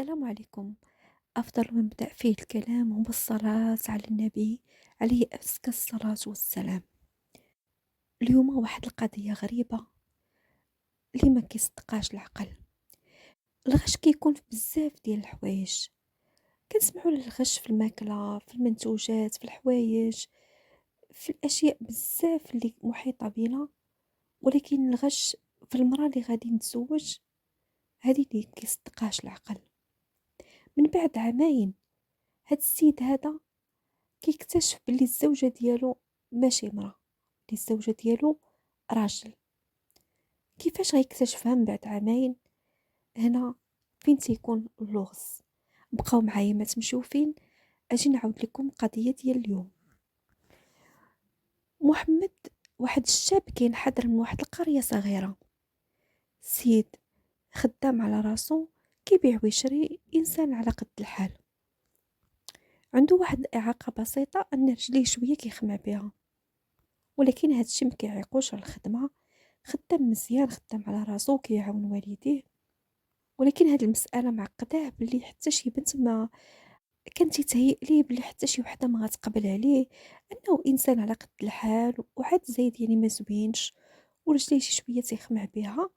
السلام عليكم. أفضل مبدأ فيه الكلام هو الصلاة على النبي عليه أزكى الصلاة والسلام. اليوم واحد القضية غريبة اللي ما كيصدقهاش العقل. الغش كيكون في بزاف ديال الحوايج، كنسمعوا على الغش في الماكلة، في المنتوجات، في الحوايج، في الأشياء بزاف اللي محيطة بنا. ولكن الغش في المرأة اللي غادي نتزوج، هذه اللي كيصدقهاش العقل. من بعد عامين هاد السيد هذا كيكتشف بلي الزوجة ديالو ماشي مرا، بلي الزوجة ديالو راجل. كيفاش غيكتشفها من بعد عامين؟ هنا فين تيكون اللغز. بقاو معايا ما تمشيو فين، اجي نعاود لكم القضية ديال اليوم. محمد واحد الشاب كينحدر من واحد القرية صغيرة، سيد خدام على راسو، كيبيع ويشري، انسان على قد الحال. عنده واحد الاعاقة بسيطة ان رجليه شوية كيخمع بها، ولكن هادشي ما كيعيقوش على الخدمة. خدام مزيان، خدام على راسو، كيعاون والديه. ولكن هاد المسألة معقداه بلي حتى شي بنت ما كان تيتهيأ ليه بلي حتى شي وحده ما غتقبل عليه، انه انسان على قد الحال وعاد زايد، يعني ما زوينش ورجليه شي شويه تيخمع بها.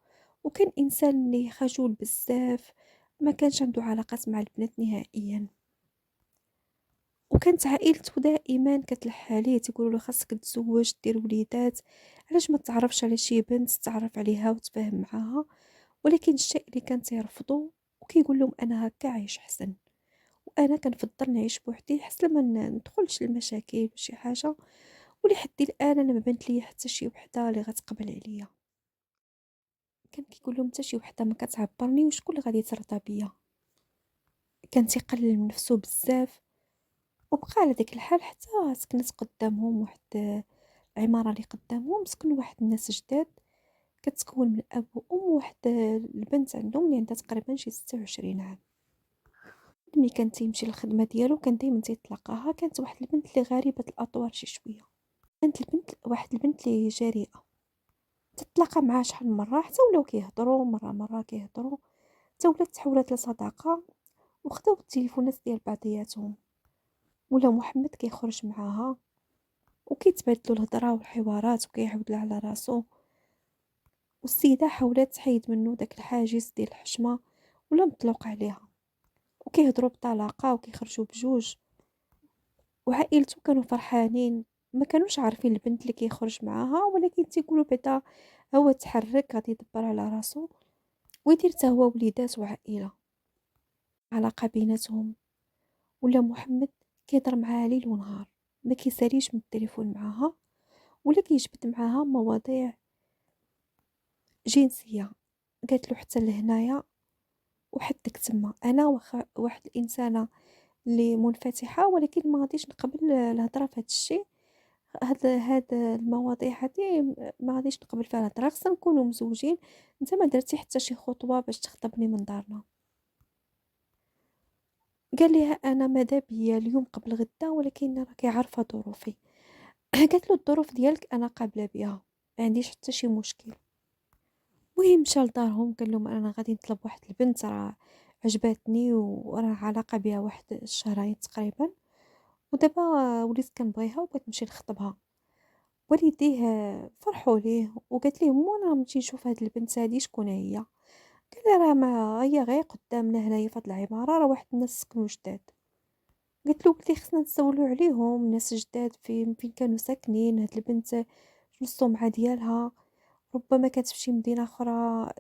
وكان انسان اللي خجول بزاف، ما كانش عنده علاقات مع البنات نهائيا. وكانت عائلته دائما كتلح عليه، تيقولوا له خاصك تتزوج دير وليدات، علاش ما تعرفش على شي بنت تعرف عليها وتفاهم معاها. ولكن الشيء اللي كان تيرفضو، وكيقول لهم انا هكا عايش احسن، وانا كنفضل نعيش بوحدي حسن ما ندخلش المشاكل وشي حاجه. ولحد الان انا ما بنت لي حتى شي وحده اللي غتقبل عليا. كان كيقول لهم حتى شي وحده ما كتعبرني، وشكون اللي غادي ترضى بيا. كان تيقلل من نفسه بزاف، وبقى على داك الحال حتى سكنت قدامهم واحد العماره اللي قدامهم، سكن واحد الناس جداد كتكون من اب وام، واحد البنت عندهم اللي عندها تقريبا شي 26 عام. ملي كان تيمشي للخدمه ديالو كان دايما تيتلاقاها، كانت واحد البنت اللي غريبه الاطوار شي شويه. كانت واحد البنت اللي جريئه، تتلاقى معها شحال من مره حتى ولاو كيهضروا، مره كيهضروا، حتى ولات تحولت لصداقه، وخداو التليفونات ديال بعضياتهم. ولا محمد كيخرج معاها وكيتبادلوا الهضره والحوارات، وكيعاود لها على راسو. والسيده حاولت تحيد منه داك الحاجز ديال الحشمه، ولا مطلوق عليها، وكيهضروا بطلاقه وكيخرجوا بجوج. وعائلته كانوا فرحانين، ما كانوش عارفين البنت اللي كيخرج معاها، ولكن تيقولوا بعدا هو تحرك غادي يدبر على راسو ويدير حتى هو وليدات وعائله. علاقه بيناتهم، ولا محمد كيهضر معاها ليل ونهار، ما كيساليش من التليفون معاها، ولا كيجبد معاها مواضيع جنسيه. قالت له حتى لهنايا وحدك تما، انا واحد الانسانه اللي منفتحه، ولكن ما غاديش نقبل الهضره في هذا الشيء. هاد المواضيع هادي ما غاديش نقبل فيها الهضره، خصنا نكونوا مزوجين. انت ما درتي حتى شي خطوه باش تخطبني من دارنا. قال لها انا ماذا بيا اليوم قبل غدا، ولكن راكي عارفه ظروفي. قالت له الظروف ديالك انا قابله بها، ما عنديش حتى شي مشكل. المهم مشى لدارهم، قال لهم انا غادي نطلب واحد البنت راه عجباتني وراه علاقه بها واحد الشهرين تقريبا، ودابا وليت كنبغيها وبغيت نمشي نخطبها. والديه فرحوا ليه، وقالت لهم وانا نمشي نشوف هاد البنت هادي شكون هي. قال لها راه ما هي غير قدامنا هنايا في هاد العماره، راه واحد الناس سكنوا جداد. قلت لي خصنا نسولوا عليهم، ناس جداد فين كانوا ساكنين. هاد البنت شنو السمعه ديالها؟ ربما كانت في شي مدينه اخرى،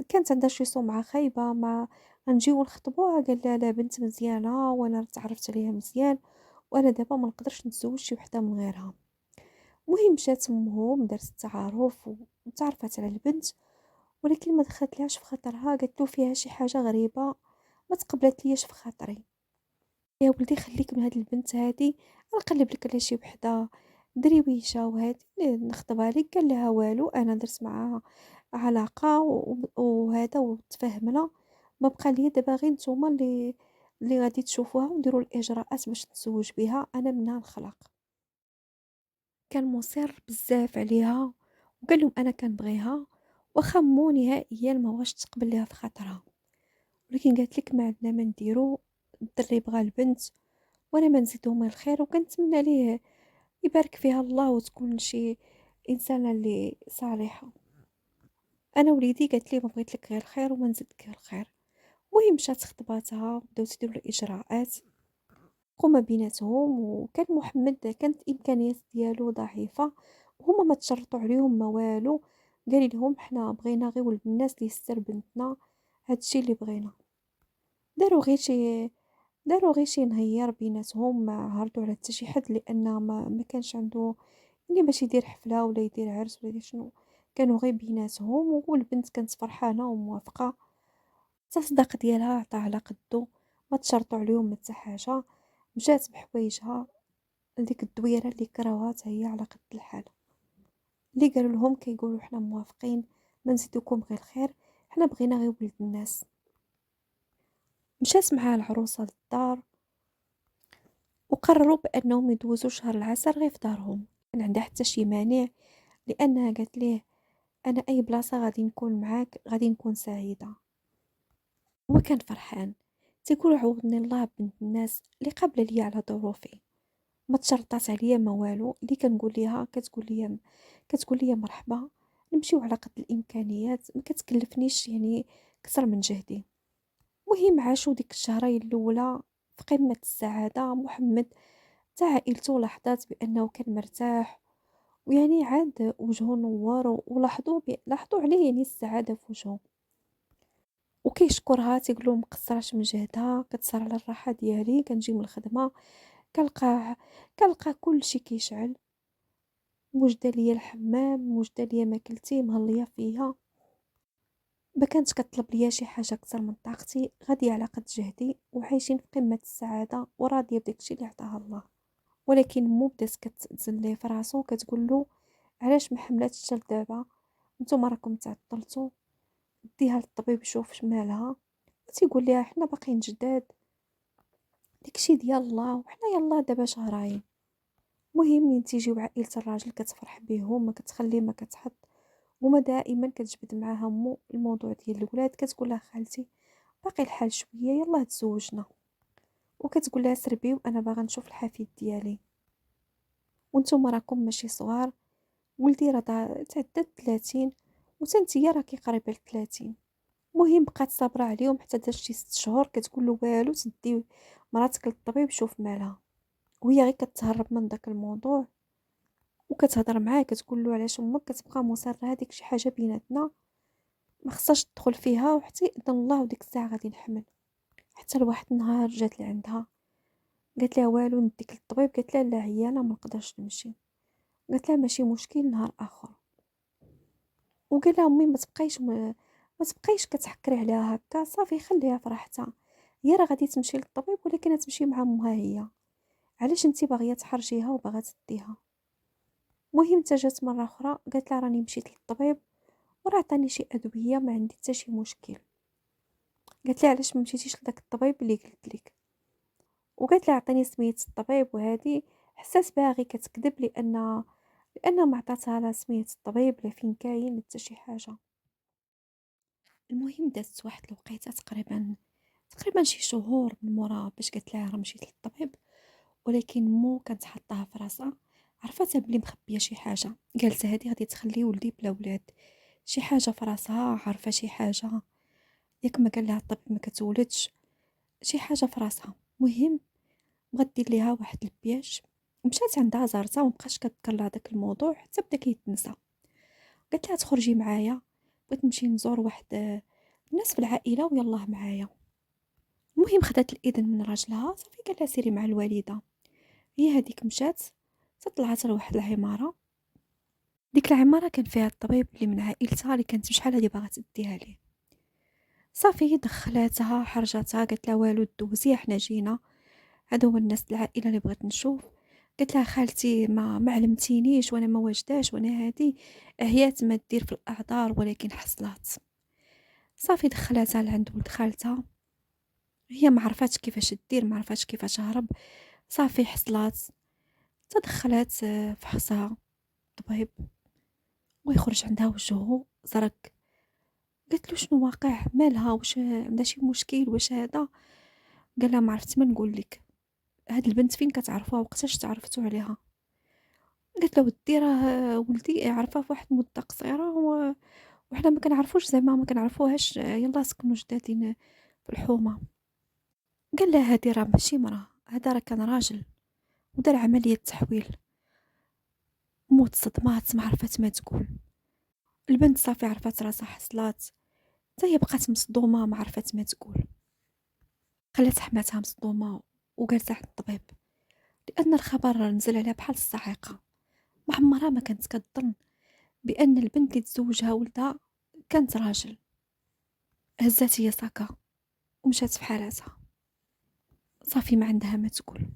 كانت عندها شي سمعه خايبه، ما غنجيو نخطبوها. قال لا لا، بنت مزيانه وانا تعرفت عليها مزيان، وانا دابا ما نقدرش نتزوج شي وحده من غيرها. المهم مشات امهم دارت التعارف وتعرفت على البنت، ولكن ما دخلتلهاش في خاطرها. قالت له فيها شي حاجه غريبه، ما تقبلت ليش في خاطري. يا ولدي خليك من هاد البنت هادي، نقلب لك على شي وحده دريويشه وهادي نخطبها لك. قال لها والو، انا درت معاها علاقه وهذا وتفاهمنا، ما بقى لي دابا غير نتوما اللي غادي تشوفوها ونديروا الاجراءات باش نتزوج بها، انا منها نخلق. كان مصر بزاف عليها، وقال لهم انا كنبغيها، واخا مو نهائيا ما واش تقبل ليها في خاطرها. ولكن قالت لك ما عندنا ما نديرو، الدري بغى البنت وانا ما نزيدهم غير الخير، وكنتمنى ليه يبارك فيها الله وتكون شي انسانه اللي صالحه. انا وليدي قالت لي ما بغيت لك غير الخير وما نزيدك غير الخير. المهم مشات خطباتها وبداو يديروا الاجراءات وما بيناتهم، وكان محمد كانت الامكانيات ديالو ضعيفه وهما ما تشرطوا عليهم ما والو. قال لهم حنا بغينا غير ولد الناس اللي يستر بنتنا، هادشي اللي بغينا. داروا غير شي داروا غير شي نهير بيناتهم، ما عرضوا على حتى شي حد لان ما كانش عنده اللي باش يدير حفله ولا يدير عرس ولا يدير شنو. كانوا غير بيناتهم والبنت كانت فرحانه وموافقه. حتى الصداق ديالها عطاه على قدو، ما تشرطوا عليهم حتى حاجه. مشات بحوايجها لديك الدويره اللي كراوها حتى هي على قد الحال. اللي قالوا لهم كيقولوا حنا موافقين، ما نزيدوكم غير الخير، حنا بغينا غير ولد الناس. مشات مع العروسه للدار وقرروا بانهم يدوزوا شهر العسل غير في دارهم. كان عندها حتى شي مانع لانها قالت ليه انا اي بلاصه غادي نكون معاك غادي نكون سعيده. هو كان فرحان، تيقول عوضني الله بنت الناس اللي قابله ليا على ظروفي، ما تشرطات عليا ما والو. اللي كنقول ليها كتقول لي مرحبا، نمشيو على قد الامكانيات، ما كتكلفنيش يعني كثر من جهدي. مهم عاشوا ديك الشهرين الاولى في قمه السعاده. محمد حتى عائلته لاحظت بانه كان مرتاح، ويعني عاد وجهه نور، لاحظوا عليه يعني السعاده في وجهه. وكيشكرها تيقول له مقصراش من جهدها، كتصار على الراحه ديالي، كنجي من الخدمه كنلقى كل شيء كيشعل، موجده ليا الحمام، موجده ليا ماكلتي، مهليه فيا. ما كانتش كطلب ليا شي حاجه اكثر من طاقتي، غاديه على قد جهدي وعايشين في قمه السعاده وراضيه بداكشي اللي عطاها الله. ولكن مو بدات كتزن ليه في راسو، كتقول له علاش ما حملاتش لدابا، نتوما راكم تعطلتوا، ديها للطبيب يشوف شمالها. تيقول لها حنا باقيين جداد، داكشي ديال الله وحنا يلا دابا شهرين. مهم من تيجيو عائلة الراجل كتفرح بيهم، ما كتخلي ما كتحط، وما دائما كتجبد معاها مو الموضوع ديال الولاد. كتقول لها خالتي باقي الحال شويه يلا تزوجنا، وكتقول لها سربي وانا باغا نشوف الحفيد ديالي، وانتم راكم ماشي صغار، ولدي راه تعدى 30 وتنتيا راكي قريبه ل 30. مهم بقات صابره عليهم حتى داز شي 6 شهور. كتقول له والو تدي مراتك للطبيب شوف مالها، وهي غير كتهرب من داك الموضوع وكتهضر معاه. كتقول له علاش امك كتبقى مصره، هذيك شي حاجه بيناتنا ما خصهاش تدخل فيها، وحتى يأذن الله وديك الساعه غادي نحمل. حتى لواحد النهار جات لعندها قالت لها والو نديك للطبيب، قالت لها لا عيانه ما نقدرش نمشي. قالت لها ماشي مشكل نهار اخر. وقال لها امي ما تبقايش كتحكري عليها هكا، صافي خليها في راحتها، هي راه غادي تمشي للطبيب ولكن تمشي مع امها هي، علاش انت باغيه تحرجيها وباغا تديها. مهم حتى جات مره اخرى قالت لها راني مشيت للطبيب وراه عطاني شي ادويه ما عندي حتى شي مشكل. قالت لي علاش ما مشيتيش لداك الطبيب اللي قلت لك. وقالت لي عطيني سميت الطبيب، وهذه حسات بها غير كتكذب لان ما عطاتها لا سميت الطبيب لا فين كاين لا حتى شي حاجه. المهم دازت واحد الوقيته تقريبا شي شهور من مورا باش قالت لها راه مشيت للطبيب، ولكن مو كانت حاطاها في راسها، عرفتها بلي مخبيه شي حاجه. قالت هذه غادي تخلي ولدي بلا ولاد، شي حاجه في راسها، عارفه شي حاجه، ياك ما قال لها الطبيب ما كتولدش، شي حاجه في راسها. مهم بغات دير ليها واحد البياج، مشات عندها زارتها ومبقاش كتذكر لها داك الموضوع حتى بدا كيتنسى. قالت لها تخرجي معايا، بغيت نمشي نزور واحد الناس في العائله ويلاه معايا. المهم خدات الاذن من راجلها، صافي قال لها سيري مع الوالده. هي هذيك مشات طلعت لواحد العماره، ديك العماره كان فيها الطبيب اللي من عائلتها اللي كانت شحال هادي باغا تديها ليه. صافي دخلاتها حرجتها، قالت لها والو دوزي حنا جينا، هادو هما الناس العائله اللي بغيت نشوف. قالت لها خالتي ما علمتينيش وانا ما واجداش، وانا هادي عيات ما دير في الاعذار ولكن حصلات. صافي دخلاتها لعند ولد خالتها، هي ما عرفاتش كيفاش دير، ما عرفاتش كيفاش تهرب. صافي حصلات تدخلات فحصها الطبيب ويخرج عندها وجهه زرق. قالت له: "شنو واقع؟ مالها؟ واش عندها شي مشكل واش هذا؟" قال لها: "ما عرفت ما نقول لك، هاد البنت فين كتعرفوها وقتاش تعرفتوا عليها؟" قالت له: "ودي راه ولدي عرفها في واحد المدة قصيرة وحنا ما كنعرفوش زعما ما كنعرفوهاش يلاه سكنوا جدادين في الحومة." قال لها: "هادي راه ماشي مرا، هذا راه كان راجل ودار عملية تحويل." موت صدمات ما عرفات ما تقول. البنت صافي عرفات راسها حصلات، حتى هي بقات مصدومة ما عرفات ما تقول. خلات حماتها مصدومة وجالسة عند الطبيب، لأن الخبر نزل عليها بحال الصاعقة. ما عمرها ما كانت كتظن بأن البنت اللي تزوجها ولدها كانت راجل. هزات هي ساكا ومشات في حالاتها، صافي ما عندها ما تقول.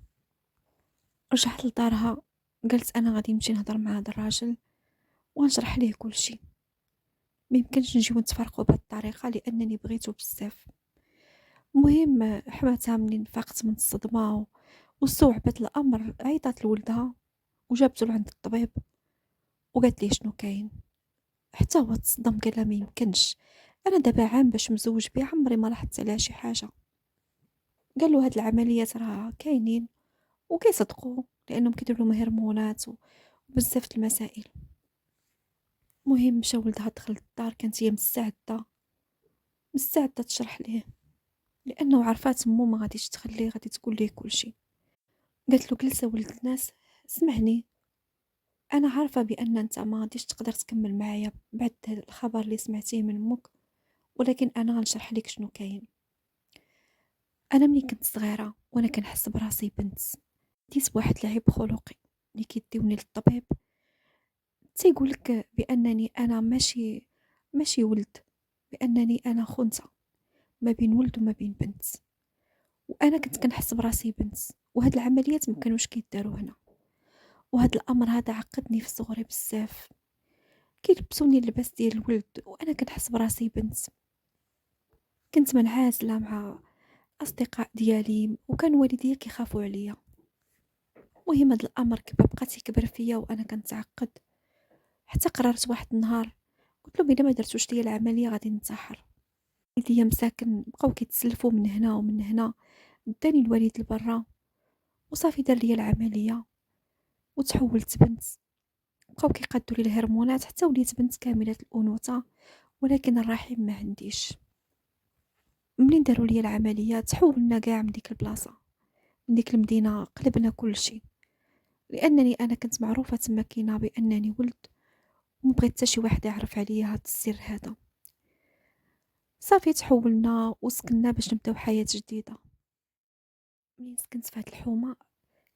رجعت لدارها، قالت أنا غادي نمشي نهضر مع هذا الراجل ونشرح ليه كل شيء. ما يمكنش نجيو نتفرقوا بهذه الطريقة لأنني بغيته بزاف. المهم حماتها منين فاقت من الصدمة واستوعبت الأمر عيطات لولدها وجابته لعند الطبيب وقالت ليه شنو كاين. حتى هو تصدم، قال لها: "ما يمكنش، أنا دابا عام باش مزوج بيه عمري ما لاحظت عليها شي حاجة." قال له: "هاد العمليات راه كاينين وكيصدقوا لأنهم كيديروا لهم هرمونات وبزاف د المسائل." المهم مشى ولدها دخل الدار، كانت هي مستعدة تشرح ليه لأنه عرفات مو ما غاديش تخليه، غادي تقول ليه كل شيء. قالت له: "جلسة ولد الناس، اسمعني، أنا عارفة بأن أنت ما غاديش تقدر تكمل معايا بعد هاد الخبر اللي سمعتيه من أمك، ولكن أنا غنشرح لك شنو كاين. أنا ملي كنت صغيرة وأنا كنحس براسي بنت، ديت بواحد العيب خلقي اللي كيديوني للطبيب تيقولك بأنني أنا ماشي ولد، بأنني أنا خنثى ما بين ولد وما بين بنت، وأنا كنت كنحس براسي بنت، وهاد العمليات مكانوش كيداروا هنا، وهاد الأمر هذا عقدني في صغري بزاف. كيلبسوني اللباس ديال الولد وأنا كنحس براسي بنت. كنت منعزلة مع أصدقاء ديالي وكان والديا كيخافوا عليا. المهم هاد الأمر بقى تيكبر فيا وأنا كنتعقد، حتى قررت واحد النهار قلت له: "بلا ما درتوش ليا العملية غادي ننتحر." والديا مساكن بقاو كيتسلفوا من هنا ومن هنا، داني الوالد لبرا وصافي دار ليا العملية وتحولت بنت. بقاو كيقادوا لي الهرمونات حتى وليت بنت كاملة الأنوثة، ولكن الرحم ما عنديش. منين داروا لي العملية تحولنا كاع من ديك البلاصة، من ديك المدينة، قلبنا كل شيء، لأنني أنا كنت معروفة تما كاينة بأنني ولد ومبغيت حتى شي واحد يعرف عليا هاد السر هذا. صافي تحولنا وسكننا باش نبداو حياة جديدة. منين سكنت في هاد الحومة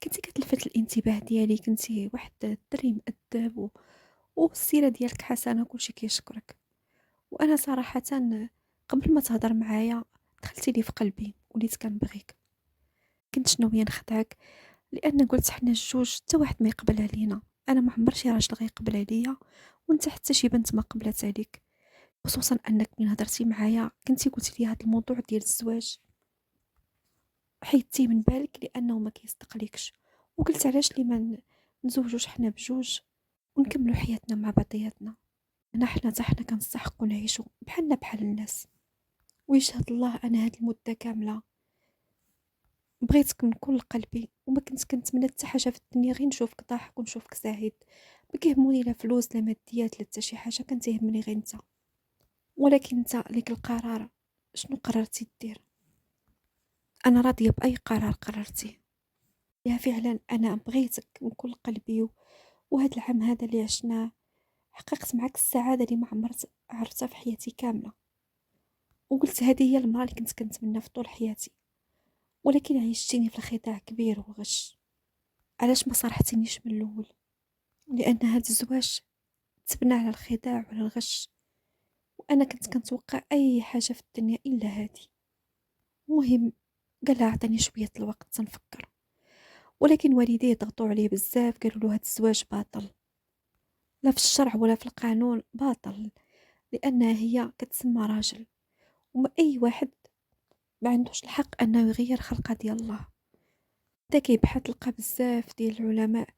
كنتي كتلفت الانتباه ديالي، كنتي واحد الدري مؤدب والسيرة ديالك حسنة، كلشي كيشكرك. وأنا صراحةً قبل ما تهضر معايا دخلتي لي في قلبي وليت كنبغيك. كنت ناوية نخدعك لأن قلت حنا الجوج حتى واحد ما يقبل علينا، أنا ما عمر شي راجل غيقبل عليا وانت حتى شي بنت ما قبلت عليك، خصوصا أنك من هضرتي معايا كنتي قلت لي هذا الموضوع ديال الزواج حيدتيه من بالك لأنه ما كيصدقليكش، وقلت علاش لي ما نزوجوش حنا بجوج ونكملوا حياتنا مع بعضياتنا. حنا حتى حنا كنستحقوا نعيشوا بحالنا بحال الناس. ويشهد الله أنا هاد المدة كاملة بغيتك من كل قلبي وما كنت كنتمنى حتى حاجة في الدنيا غير نشوفك ضاحك ونشوفك سعيد. ما كيهموني لا فلوس لا ماديات لا حتى شي حاجة، كان تيهمني غير انت. ولكن انت ليك القرار، شنو قررتي دير؟ انا راضية بأي قرار قررتيه. يا فعلا انا بغيتك من كل قلبي وهذا العام هذا اللي عشناه حققت معك السعادة اللي ما عمرت عرفتها في حياتي كاملة، وقلت هذه هي المرأة اللي كنت كنتمنى في طول حياتي. ولكن عيشتيني في الخداع كبير وغش. علاش ما صارحتينيش من الاول؟ لان هذا الزواج تبنى على الخداع وعلى الغش، وانا كنت كنتوقع اي حاجه في الدنيا الا هذه. المهم قال لها عطيني شويه الوقت تنفكر، ولكن والديه ضغطوا عليه بزاف، قالوا له هذا الزواج باطل، لا في الشرع ولا في القانون باطل، لانها هي كتسمى راجل وما اي واحد ما عندوش الحق انه يغير خلقه ديال الله. بدا كيبحث، لقى بزاف ديال العلماء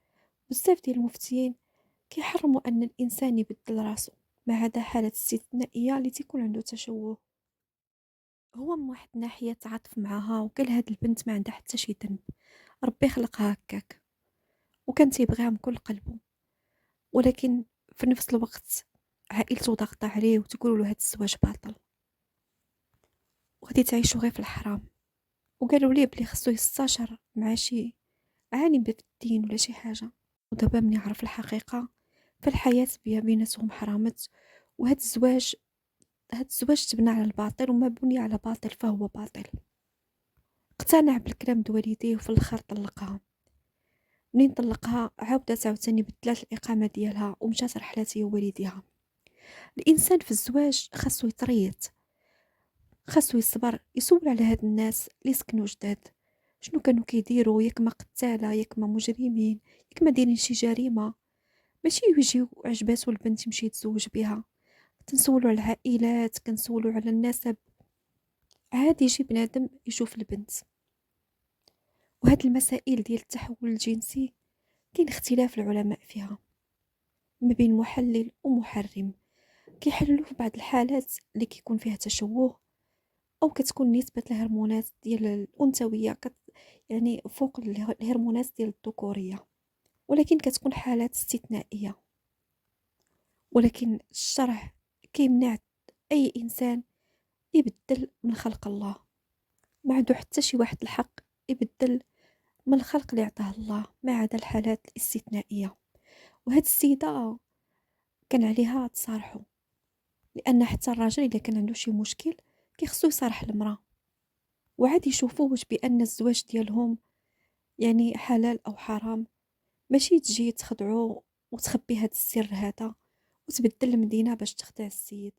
بزاف ديال المفتيين كيحرموا ان الانسان يبدل راسو، ما عدا حالات استثنائية اللي تيكون عنده تشوه. هو من واحد الناحية تعاطف معاها وقال هاد البنت ما عندها حتى شي ذنب، ربي خلقها هكاك، وكان تيبغيها من كل قلبه. ولكن في نفس الوقت عائلته ضاغطة عليه وتقولوا له هاد الزواج باطل وغادي تعيشوا غير في الحرام. وقالوا ليه بلي خصو يستشر مع شي عالم في الدين ولا شي حاجة. ودابا من يعرف الحقيقة فالحياة بيناتهم حرامت، وهاد الزواج هاد الزواج تبنى على الباطل، وما بني على باطل فهو باطل. اقتنع بالكلام د والديه وفي الاخر طلقها. منين طلقها عاودت عاوتاني بدلات الإقامة ديالها ومشات رحلات هي ووالديها. الإنسان في الزواج خاصو يطريط، خاصو يصبر، يسول على هاد الناس اللي سكنوا جداد شنو كانوا كيديروا، ياك ما قتالة، ياك ما مجرمين، ياك ما دايرين شي جريمة. ماشي يجيو عجباتو البنت يمشي يتزوج بها. تنسولو على العائلات، كنسولو على النسب. عادي يجي بنادم يشوف البنت. وهاد المسائل ديال التحول الجنسي كاين اختلاف العلماء فيها ما بين محلل ومحرم. كيحللوا في بعض الحالات اللي كيكون فيها تشوه او كتكون نسبة الهرمونات ديال الانثويه يعني فوق الهرمونات ديال الذكوريه، ولكن كتكون حالات استثنائيه. ولكن الشرع كيمنع اي انسان يبدل من خلق الله. ما عنده حتى شي واحد الحق يبدل من الخلق اللي عطاه الله ما عدا الحالات الاستثنائيه. وهاد السيده كان عليها تصارحوا، لان حتى الراجل اذا كان عنده شي مشكل كيخصو يصارح المراه، وعاد يشوفوا واش بان الزواج ديالهم يعني حلال او حرام. ماشي تجي تخدعو وتخبي هاد السر هذا وتبدل المدينه باش تخدع السيد.